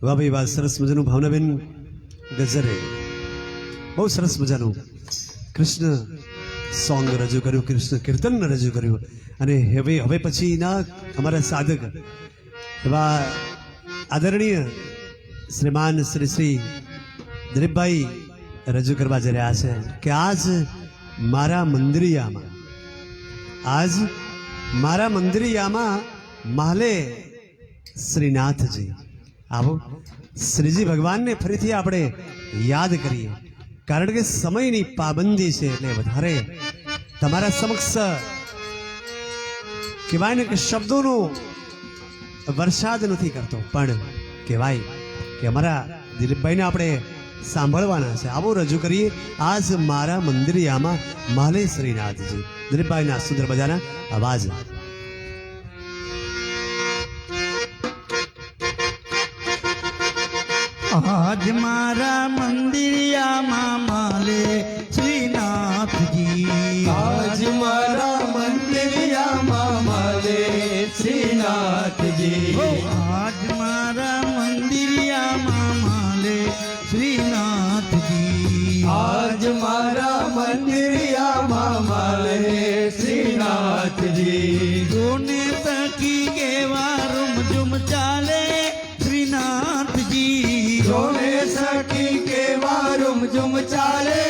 વાહ ભાઈ વાહ, સરસ મજાનું ભાવનાબેન ગજરે બહુ સરસ મજાનું કૃષ્ણ સોંગ રજૂ કર્યું, કૃષ્ણ કીર્તન રજૂ કર્યું. અને હવે પછીના અમારા સાધક એવા આદરણીય શ્રીમાન શ્રી દિલીપભાઈ રજૂ કરવા જઈ રહ્યા છે કે આજ મારા મંદિરિયામાં માલે શ્રીનાથજી. આવો શ્રીજી ભગવાનને ફરીથી આપણે યાદ કરીએ, કારણ કે સમયની પાબંદી છે એટલે વધારે તમારા સમક્ષ કહેવાય ને કે શબ્દોનો વરસાદ નથી કરતો, પણ કહેવાય કે અમારા દિલીપભાઈને આપણે સાંભળવાના છે. આવો રજૂ કરીએ આજ મારા મંદિરિયામાં માલે શ્રીનાથજી, દિલીપભાઈના સુંદર મજાના અવાજ. આજ મારા મંદિરિયામાં માલે શ્રીનાથજી, આજ મારા મંદિરિયામાં માલે શ્રીનાથજી, આજ મારા મંદિરિયામાં માલે શ્રીનાથજી, આજ મારા મંદિરિયામાં માલે શ્રીનાથજી. જોને તકી કેવા રૂમઝુમ ચાલે શ્રીનાથજી, જોને સખી કેવા રૂમઝુમ ચાલે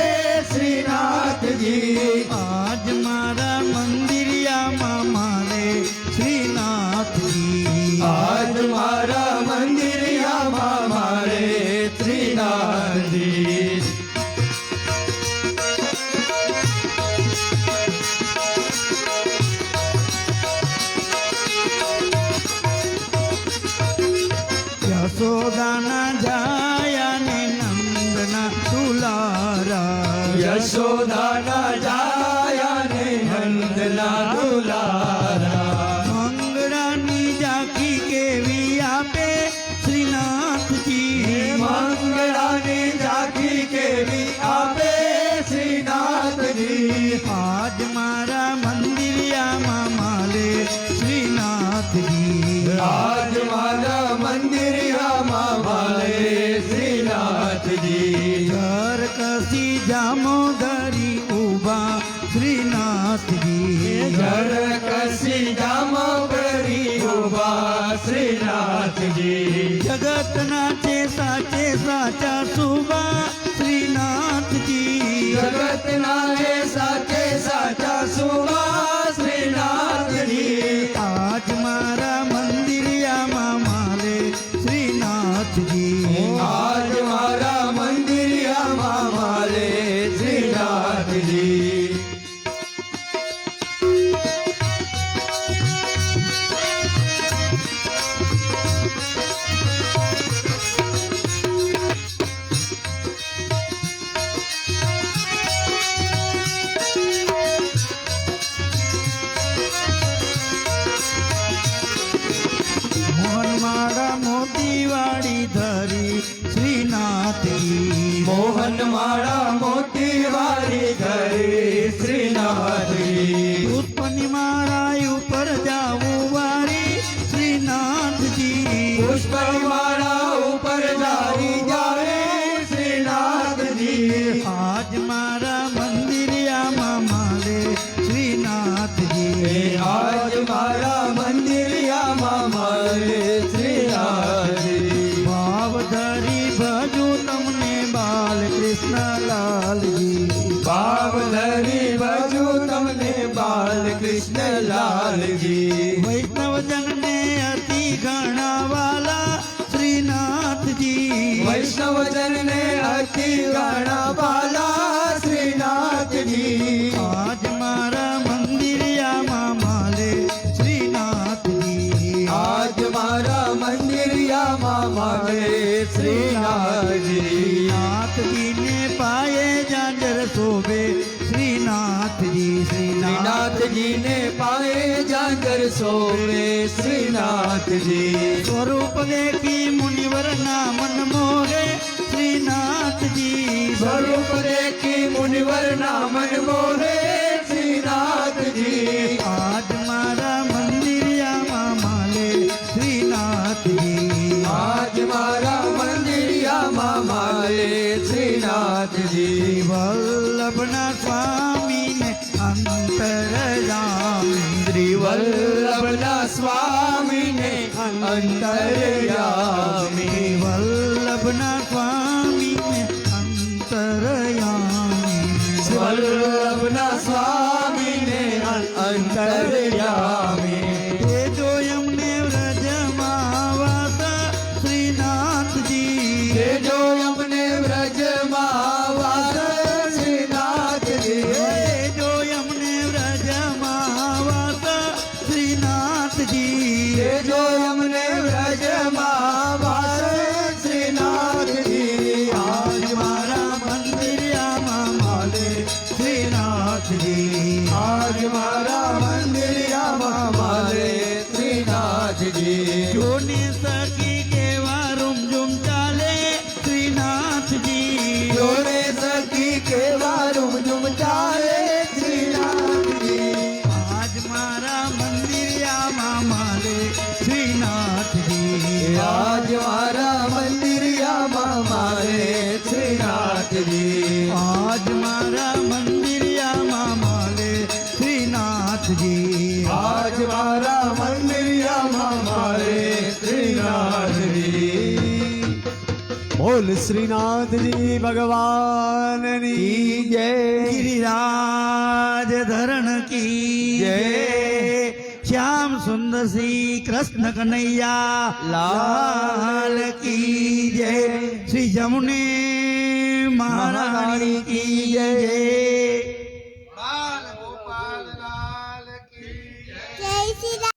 શ્રીનાથજી, આજ મારા મંદિરિયામાં માલે શ્રીનાથજી, આજ મારા મંદિરિયામાં માલે શ્રીનાથજી. યશોદાના જાયા ને નંદના દુલારા, યશોદાના જાયા ને નંદના દુલારા, મંગળાની ઝાંખી કેવી આપે શ્રીનાથજી, મંગળાની ઝાંખી કેવી આપે શ્રીનાથજી, આજ મારા મંદિરિયામાં માલે શ્રીનાથજી, આજ મારા મંદિરિયામાં માલે શ્રીનાથજી. ઘર કસી જામો ધરી ઉભા શ્રીનાથજી, ઘર કસી જામો કરી ઉભા શ્રીનાથજી, જગતના છે સાચે સાચા સુબા શ્રીનાથજી, જગતના હે સાચે સાચા સુવા શ્રીનાથજી, આજ મારા મંદિરિયામાં માલે શ્રીનાથજી, આજ મારા મંદિરિયામાં માલે શ્રીનાથજી. મોહન માળા મોતીવાળી ધરી શ્રીનાથજી, મોહન માળા મોતીવાળી ધરી શ્રીનાથજી, પુષ્પની માળા ઉપર જાવું વારી શ્રીનાથજી, પુષ્પમાળા ઉપર જારી જાવે શ્રીનાથજી, આજ મારા મંદિરિયામાં માલે શ્રીનાથજી, આજ મારા મંદિરિયામાં માલે શ્રીનાથજી, ભાવ ધરી ભજુ તમને બાલકૃષ્ણલાલજી, ભાવ ધરી ભજુ તમને બાલકૃષ્ણલાલજી, વૈષ્ણવજનને અતિ ઘણા વાલા શ્રીનાથજી, વૈષ્ણવજનને અતિ ઘણા બાલા શ્રીનાથજી, આજ મારા મંદિરિયામાં માલે શ્રીનાથજી, આજ મારા મંદિરિયામાં માલે શ્રીનાથજી, નાથજીને પાયે જાજર શોભે શ્રીનાથજી, શ્રીનાથજીને પાએ જાગર સોવે શ્રીનાથજી, સ્વરૂપ દેખી મુનિવરના મન મોહે શ્રીનાથજી, સ્વરૂપ દેખી મુનિવરના મન મોહે શ્રીનાથજી, આજ મારા મંદિરિયામાં માલે શ્રીનાથજી, આજ મારા શ્રીનાથજી વલ્લભના સ્વામીને અંતરયામી શ્રી વલ્લભના સ્વામીને અંતર્યામી વલ્લભના સ્વામીને અંતરયામી વલ્લભના સ્વામીને અંતર્યામી તે જો એમને વ્રજમાં વાસ શ્રીનાથજી તે જો અમને વ્રજમાં વાસ શ્રીનાથજી તે જો એમને વ્રજમાં વાસ શ્રીનાથજી તે જો અમને વ્રજમાં વાસ શ્રીનાથજી આજ મારા મંદિરિયામાં માલે શ્રીનાથજી આજ મારા મંદિરિયામાં મારે શ્રીનાથજી જોને સખી કેવા રૂમઝૂમ ચાલે શ્રીનાથજી જોડે સખી કેવા રૂમઝૂમ ચાલે શ્રીનાથજી આજ મારા મંદિરિયામાં માલે શ્રીનાથજી આજ મારા મંદિરિયામાં મારે શ્રીનાથજી આજ મારા મંદિરિયામાં માલે શ્રીનાથજી આજ મારા મંદિરિયામાં મારે શ્રીનાથજી બોલ શ્રીનાથજી ભગવાનની કી જય गिरिराज धरण की जय। श्याम सुंदर श्री कृष्ण कन्हैया लाल की जय श्री जमुने महारानी की जय।